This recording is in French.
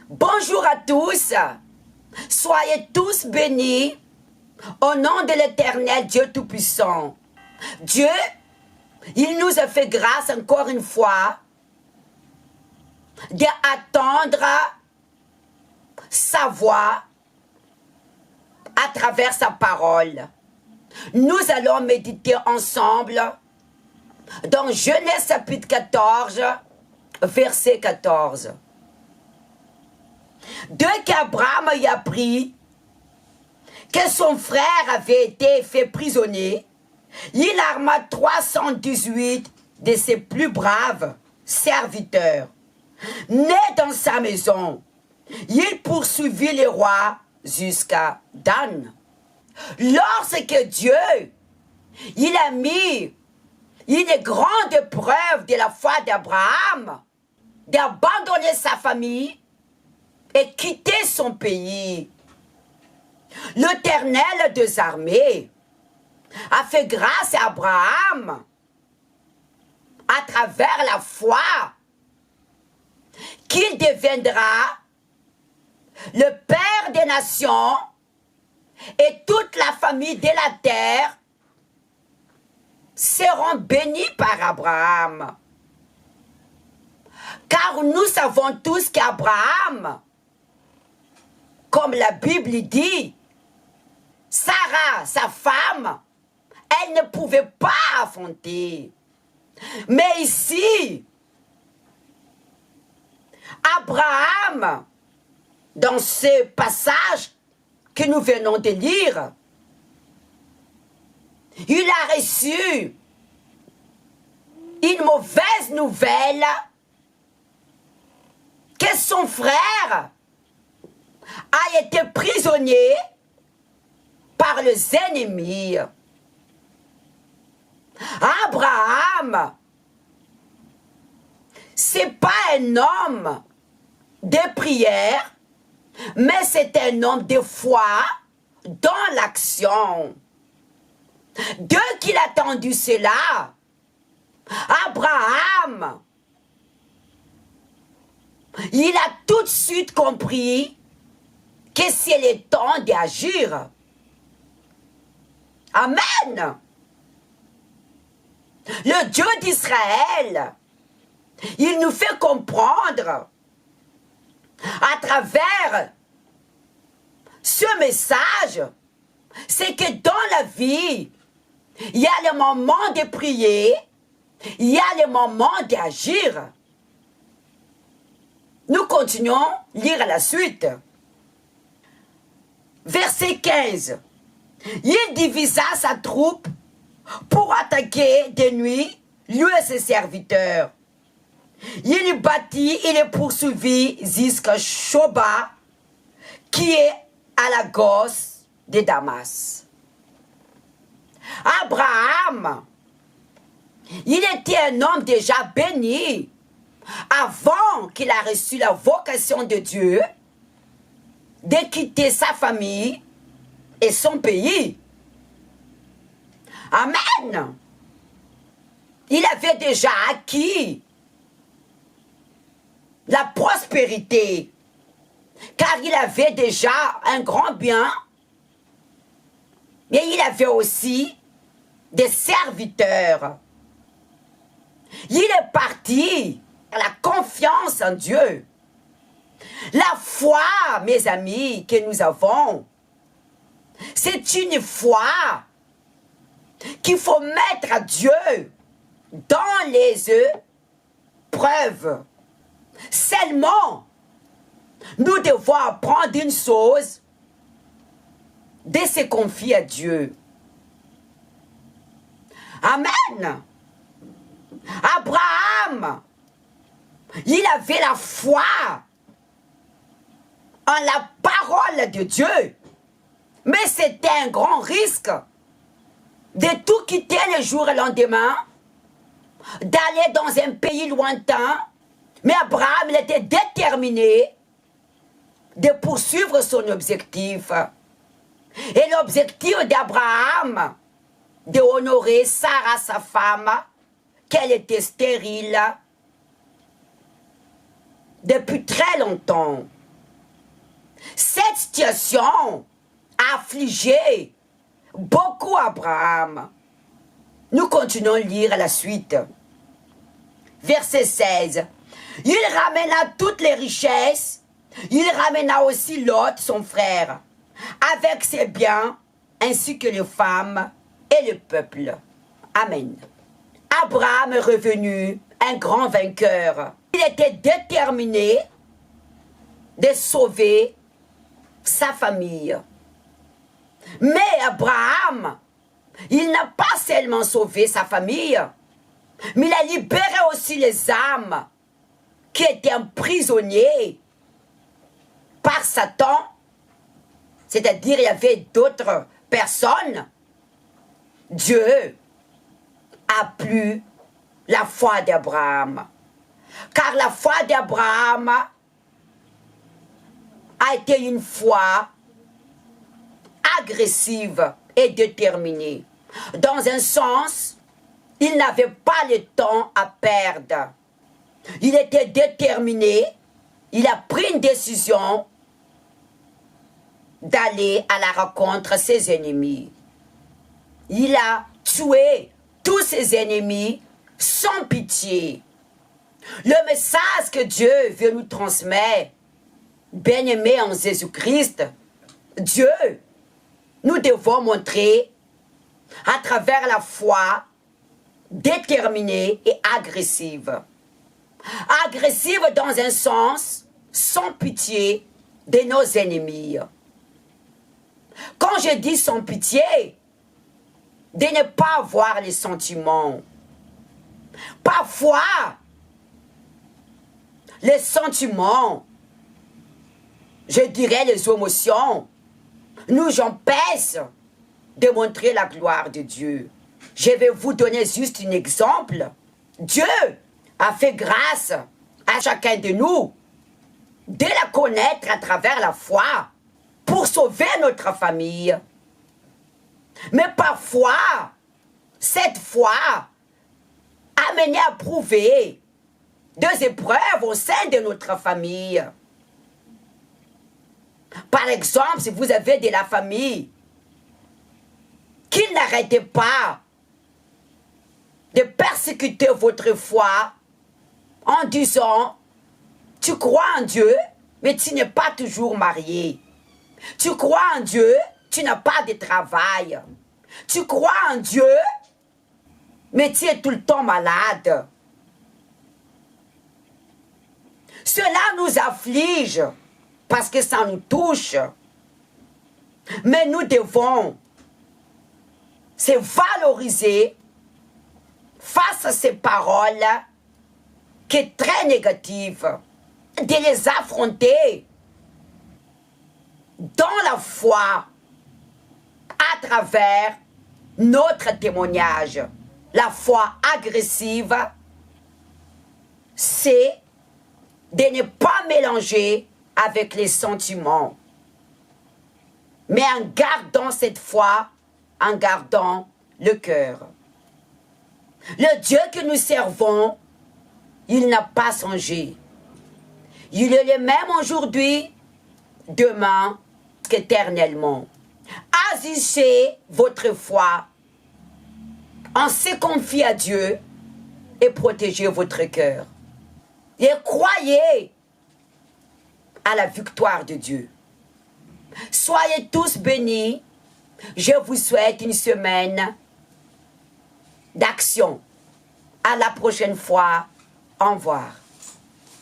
Bonjour à tous, soyez tous bénis au nom de l'Éternel Dieu Tout-Puissant. Dieu, il nous a fait grâce encore une fois d'attendre sa voix à travers sa parole. Nous allons méditer ensemble dans Genèse chapitre 14, verset 14. Dès qu'Abraham y apprit que son frère avait été fait prisonnier, il arma 318 de ses plus braves serviteurs. Nés dans sa maison, il poursuivit le roi jusqu'à Dan. Lorsque Dieu, il a mis une grande preuve de la foi d'Abraham, d'abandonner sa famille et quitter son pays, l'Éternel des armées a fait grâce à Abraham à travers la foi qu'il deviendra le Père des nations et toute la famille de la terre seront bénis par Abraham. Car nous savons tous qu'Abraham, comme la Bible dit, Sarah, sa femme, elle ne pouvait pas affronter. Mais ici, Abraham, dans ce passage que nous venons de lire, il a reçu une mauvaise nouvelle que son frère a été prisonnier par les ennemis. Abraham, c'est pas un homme de prière, mais c'est un homme de foi dans l'action. Dès qu'il a entendu cela, Abraham, il a tout de suite compris que c'est le temps d'agir. Amen. Le Dieu d'Israël, il nous fait comprendre à travers ce message, c'est que dans la vie, il y a le moment de prier, il y a le moment d'agir. Nous continuons à lire la suite. Verset 15. Il divisa sa troupe pour attaquer de nuit, lui et ses serviteurs. Il battit et les poursuivit jusqu'à Shoba, qui est à la gauche de Damas. Abraham, il était un homme déjà béni avant qu'il a reçu la vocation de Dieu de quitter sa famille et son pays. Amen. Il avait déjà acquis la prospérité, car il avait déjà un grand bien, mais il avait aussi des serviteurs. Il est parti à la confiance en Dieu. La foi, mes amis, que nous avons, c'est une foi qu'il faut mettre à Dieu dans les épreuves. Seulement, nous devons apprendre une chose, de se confier à Dieu. Amen. Abraham, il avait la foi en la parole de Dieu. Mais c'était un grand risque de tout quitter le jour et le lendemain, d'aller dans un pays lointain. Mais Abraham, il était déterminé de poursuivre son objectif. Et l'objectif d'Abraham, de honorer Sarah, sa femme, qu'elle était stérile depuis très longtemps. Cette situation a affligé beaucoup Abraham. Nous continuons à lire la suite. Verset 16. Il ramena toutes les richesses. Il ramena aussi Lot, son frère, avec ses biens, ainsi que les femmes et le peuple. Amen. Abraham est revenu un grand vainqueur. Il était déterminé de sauver sa famille. Mais Abraham, il n'a pas seulement sauvé sa famille, mais il a libéré aussi les âmes qui étaient emprisonnées par Satan. C'est-à-dire, il y avait d'autres personnes. Dieu a plu la foi d'Abraham. Car la foi d'Abraham a été une foi agressive et déterminée. Dans un sens, il n'avait pas le temps à perdre. Il était déterminé, il a pris une décision d'aller à la rencontre de ses ennemis. Il a tué tous ses ennemis sans pitié. Le message que Dieu veut nous transmettre, bien-aimés en Jésus-Christ, Dieu, nous devons montrer à travers la foi déterminée et agressive. Agressive dans un sens, sans pitié de nos ennemis. Quand je dis sans pitié, de ne pas avoir les sentiments. Parfois, les sentiments, je dirais les émotions, nous empêchent de montrer la gloire de Dieu. Je vais vous donner juste un exemple. Dieu a fait grâce à chacun de nous de la connaître à travers la foi pour sauver notre famille. Mais parfois, cette foi a mené à prouver des épreuves au sein de notre famille. Par exemple, si vous avez de la famille qui n'arrêtait pas de persécuter votre foi en disant « Tu crois en Dieu, mais tu n'es pas toujours marié. Tu crois en Dieu, tu n'as pas de travail. Tu crois en Dieu, mais tu es tout le temps malade. » Cela nous afflige parce que ça nous touche. Mais nous devons se valoriser face à ces paroles qui sont très négatives, de les affronter dans la foi à travers notre témoignage. La foi agressive, c'est de ne pas mélanger avec les sentiments, mais en gardant cette foi, en gardant le cœur. Le Dieu que nous servons, il n'a pas changé. Il est le même aujourd'hui, demain, qu'éternellement. Agissez votre foi, en se confier à Dieu et protégez votre cœur. Et croyez à la victoire de Dieu. Soyez tous bénis. Je vous souhaite une semaine d'action. À la prochaine fois. Au revoir.